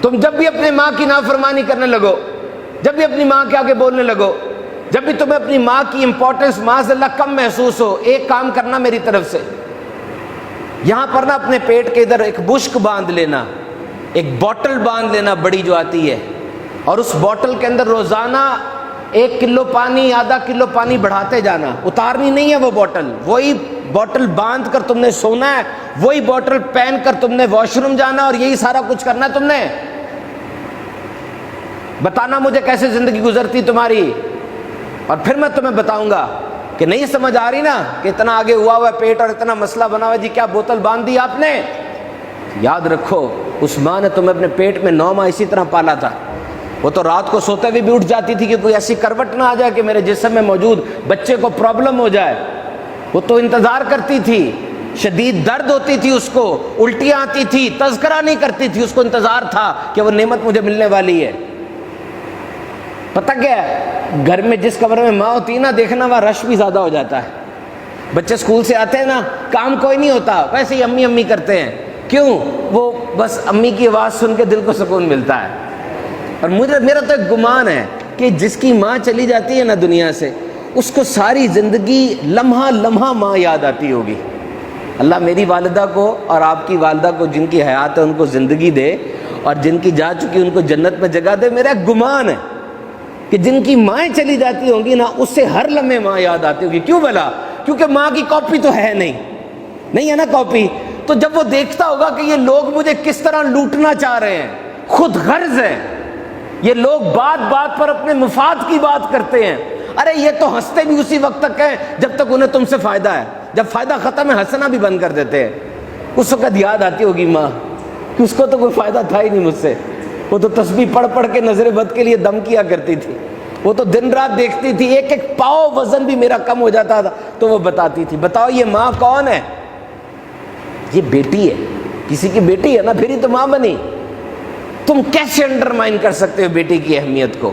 تم جب بھی اپنے ماں کی نافرمانی کرنے لگو، جب بھی اپنی ماں کے آگے بولنے لگو، جب بھی تمہیں اپنی ماں کی امپورٹنس معاذ اللہ کم محسوس ہو، ایک کام کرنا میری طرف سے، یہاں پر نا اپنے پیٹ کے ادھر ایک بشک باندھ لینا، ایک بوٹل باندھ لینا بڑی جو آتی ہے، اور اس بوٹل کے اندر روزانہ 1 کلو پانی، آدھا کلو پانی بڑھاتے جانا، اتارنی نہیں ہے وہ بوٹل، وہی بوٹل باندھ کر تم نے سونا ہے، وہی بوٹل پہن کر تم نے واش روم جانا، اور یہی سارا کچھ کرنا ہے تم نے۔ بتانا مجھے کیسے زندگی گزرتی تمہاری، اور پھر میں تمہیں بتاؤں گا کہ نہیں سمجھ آ رہی نا کہ اتنا آگے ہوا ہوا ہے پیٹ اور اتنا مسئلہ بنا ہوا ہے، جی کیا بوتل باندھ دی آپ نے؟ یاد رکھو اس ماں نے تمہیں اپنے پیٹ میں 9 ماہ اسی طرح پالا تھا، وہ تو رات کو سوتے ہوئے بھی اٹھ جاتی تھی کہ کوئی ایسی کروٹ نہ آ جائے کہ میرے جسم میں موجود بچے کو پرابلم ہو جائے، وہ تو انتظار کرتی تھی، شدید درد ہوتی تھی اس کو، الٹیاں آتی تھی، تذکرہ نہیں کرتی تھی، اس کو انتظار تھا کہ وہ نعمت مجھے ملنے والی ہے۔ پتہ کیا ہے، گھر میں جس کمرے میں ماں ہوتی ہے نا، دیکھنا وہاں رش بھی زیادہ ہو جاتا ہے۔ بچے اسکول سے آتے ہیں نا، کام کوئی نہیں ہوتا، ویسے ہی امی امی کرتے ہیں، کیوں؟ وہ بس امی کی آواز سن کے دل کو سکون ملتا ہے۔ اور میرا تو ایک گمان ہے کہ جس کی ماں چلی جاتی ہے نا دنیا سے، اس کو ساری زندگی لمحہ لمحہ ماں یاد آتی ہوگی۔ اللہ میری والدہ کو اور آپ کی والدہ کو جن کی حیات ہے ان کو زندگی دے، اور جن کی جا چکی ان کو جنت میں جگہ دے۔ میرا ایک گمان ہے کہ جن کی مائیں چلی جاتی ہوں گی نا، اس سے ہر لمحے ماں یاد آتی ہوگی۔ کیوں بھلا؟ کیونکہ ماں کی کاپی تو ہے نہیں ہے نا کاپی، تو جب وہ دیکھتا ہوگا کہ یہ لوگ مجھے کس طرح لوٹنا چاہ رہے ہیں، خود غرض ہے، یہ لوگ بات بات پر اپنے مفاد کی بات کرتے ہیں، ارے یہ تو ہنستے بھی اسی وقت تک ہیں جب تک انہیں تم سے فائدہ ہے، جب فائدہ ختم ہے ہنسنا بھی بند کر دیتے ہیں۔ اس وقت یاد آتی ہوگی ماں کہ اس کو تو کوئی فائدہ تھا ہی نہیں مجھ سے، وہ تو تسبیح پڑھ پڑھ کے نظر بد کے لیے دم کیا کرتی تھی، وہ تو دن رات دیکھتی تھی، ایک ایک پاؤ وزن بھی میرا کم ہو جاتا تھا تو وہ بتاتی تھی۔ بتاؤ یہ ماں کون ہے؟ یہ بیٹی ہے، کسی کی بیٹی ہے نا، پھر ہی تو ماں بنی۔ تم کیسے انڈرمائن کر سکتے ہو بیٹی کی اہمیت کو؟